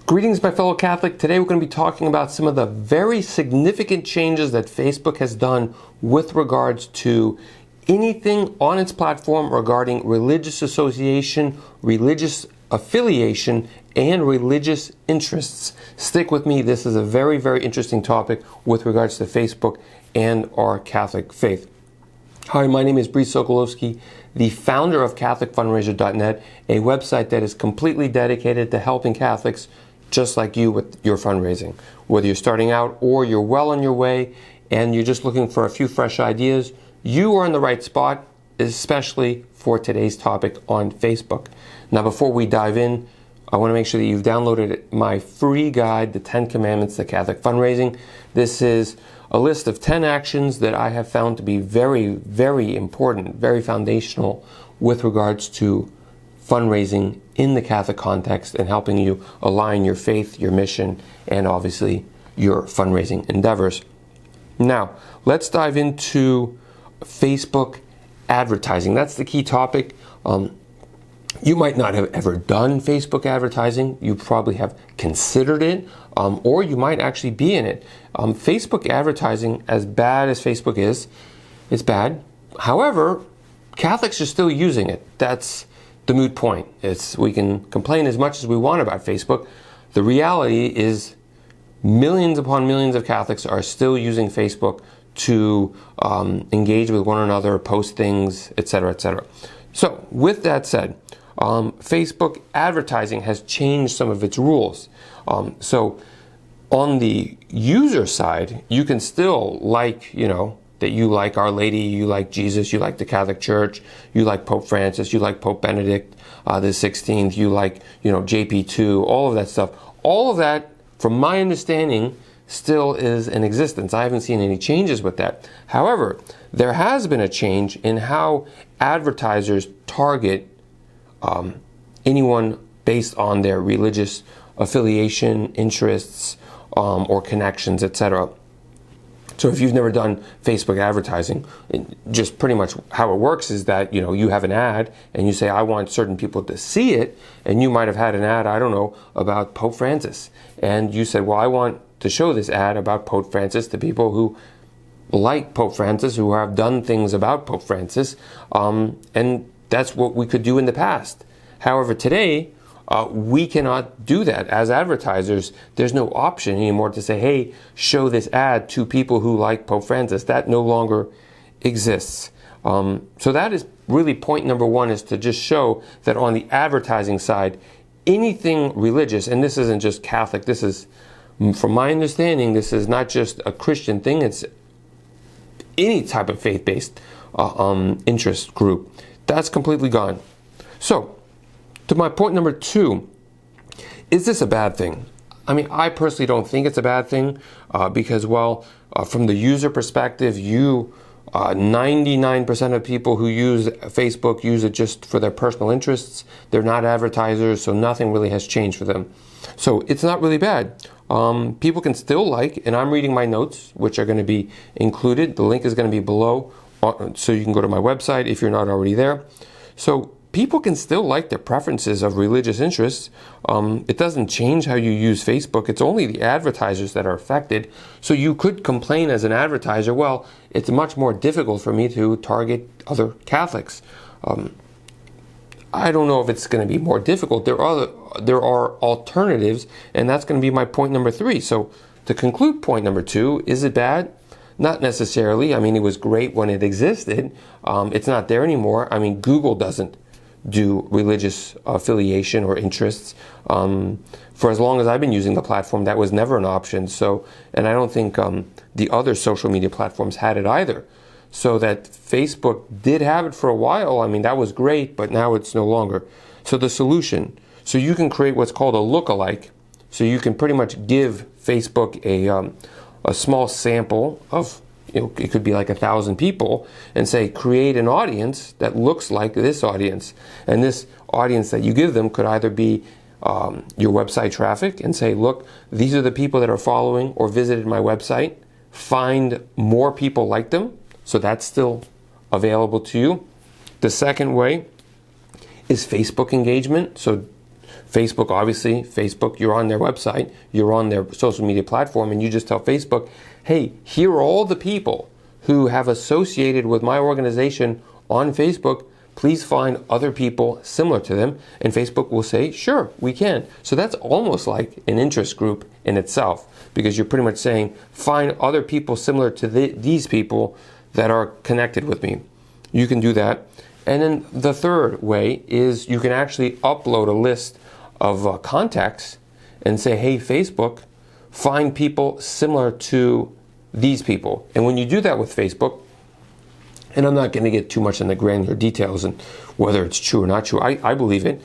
Greetings, my fellow Catholic. Today we're going to be talking about some of the very significant changes that Facebook has done with regards to anything on its platform regarding religious association, religious affiliation, and religious interests. Stick with me. This is a very, very interesting topic with regards to Facebook and our Catholic faith. Hi, my name is Brice Sokolowski, the founder of CatholicFundraiser.net, a website that is completely dedicated to helping Catholics just like you with your fundraising. Whether you're starting out or you're well on your way and you're just looking for a few fresh ideas, you are in the right spot, especially for today's topic on Facebook. Now, before we dive in, I want to make sure that you've downloaded my free guide, The 10 Commandments to Catholic Fundraising. This is a list of 10 actions that I have found to be very, very important, very foundational with regards to fundraising in the Catholic context and helping you align your faith, your mission, and obviously your fundraising endeavors. Now, let's dive into Facebook advertising. That's the key topic. You might not have ever done Facebook advertising. You probably have considered it, or you might actually be in it. Facebook advertising, as bad as Facebook is, it's bad. However, Catholics are still using it. That's the moot point. We can complain as much as we want about Facebook. The reality is millions upon millions of Catholics are still using Facebook to engage with one another, post things, etc., etc. So with that said, Facebook advertising has changed some of its rules. So on the user side, you can still that you like Our Lady, you like Jesus, you like the Catholic Church, you like Pope Francis, you like Pope Benedict the 16th, you like, JP2, all of that stuff. All of that, from my understanding, still is in existence. I haven't seen any changes with that. However, there has been a change in how advertisers target anyone based on their religious affiliation, interests, or connections, etc. So if you've never done Facebook advertising, just pretty much how it works is that, you have an ad and you say, I want certain people to see it. And you might have had an ad, I don't know, about Pope Francis. And you said, well, I want to show this ad about Pope Francis to people who like Pope Francis, who have done things about Pope Francis. And that's what we could do in the past. However, today, we cannot do that. As advertisers, there's no option anymore to say, hey, show this ad to people who like Pope Francis. That no longer exists. So that is really point number one, is to just show that on the advertising side, anything religious, and this isn't just Catholic, this is, from my understanding, this is not just a Christian thing, it's any type of faith-based interest group. That's completely gone. So, to my point number two, is this a bad thing? I mean, I personally don't think it's a bad thing because, from the user perspective, 99% of people who use Facebook use it just for their personal interests. They're not advertisers, so nothing really has changed for them. So it's not really bad. People can still and I'm reading my notes, which are going to be included. The link is going to be below, so you can go to my website if you're not already there. So people can still like their preferences of religious interests. It doesn't change how you use Facebook. It's only the advertisers that are affected. So you could complain as an advertiser, well, it's much more difficult for me to target other Catholics. I don't know if it's going to be more difficult. There are alternatives, and that's going to be my point number three. So to conclude point number two, is it bad? Not necessarily. I mean, it was great when it existed. It's not there anymore. I mean, Google doesn't do religious affiliation or interests. For as long as I've been using the platform, that was never an option. So, and I don't think the other social media platforms had it either. So that Facebook did have it for a while. I mean, that was great, but now it's no longer. So the solution, so you can create what's called a lookalike. So you can pretty much give Facebook a small sample of, it could be like 1,000 people, and say, create an audience that looks like this audience. And this audience that you give them could either be your website traffic and say, look, these are the people that are following or visited my website. Find more people like them. So that's still available to you. The second way is Facebook engagement. So Facebook, obviously, Facebook, you're on their website, you're on their social media platform, and you just tell Facebook, hey, here are all the people who have associated with my organization on Facebook. Please find other people similar to them. And Facebook will say, sure, we can. So that's almost like an interest group in itself, because you're pretty much saying, find other people similar to these people that are connected with me. You can do that. And then the third way is you can actually upload a list of contacts and say, hey, Facebook, find people similar to these people. And when you do that with Facebook, and I'm not going to get too much in the granular details and whether it's true or not true, I believe it.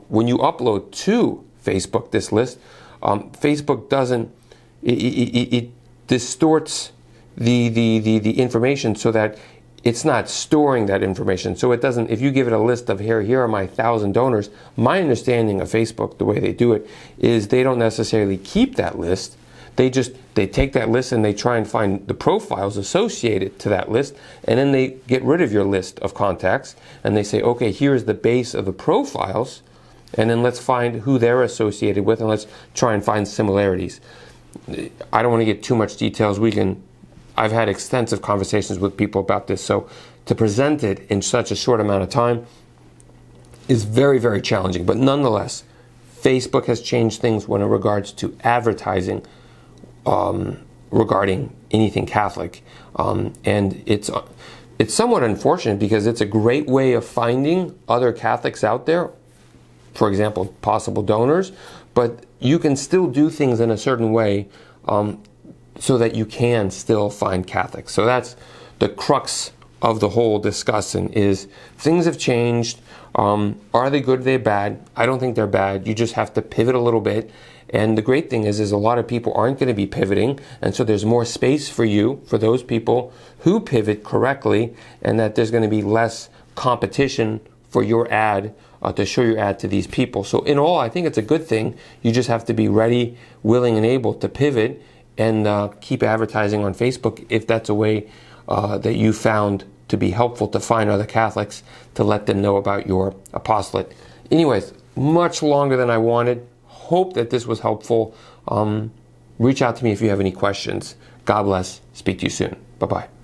When you upload to Facebook this list, Facebook doesn't, it distorts the information so that it's not storing that information. So it doesn't, if you give it a list of here are my 1,000 donors, my understanding of Facebook, the way they do it, is they don't necessarily keep that list. They take that list and they try and find the profiles associated to that list, and then they get rid of your list of contacts and they say, okay, here's the base of the profiles, and then let's find who they're associated with and let's try and find similarities. I don't want to get too much details. I've had extensive conversations with people about this, so to present it in such a short amount of time is very, very challenging. But nonetheless, Facebook has changed things when it regards to advertising regarding anything Catholic. And it's somewhat unfortunate because it's a great way of finding other Catholics out there, for example, possible donors, but you can still do things in a certain way so that you can still find Catholics. So that's the crux of the whole discussion, is things have changed. Are they good? Are they bad? I don't think they're bad. You just have to pivot a little bit. And the great thing is a lot of people aren't going to be pivoting, and so there's more space for you, for those people who pivot correctly, and that there's going to be less competition for your ad, to show your ad to these people. So in all, I think it's a good thing. You just have to be ready, willing, and able to pivot and keep advertising on Facebook if that's a way that you found to be helpful to find other Catholics, to let them know about your apostolate. Anyways, much longer than I wanted. Hope that this was helpful. Reach out to me if you have any questions. God bless. Speak to you soon. Bye-bye.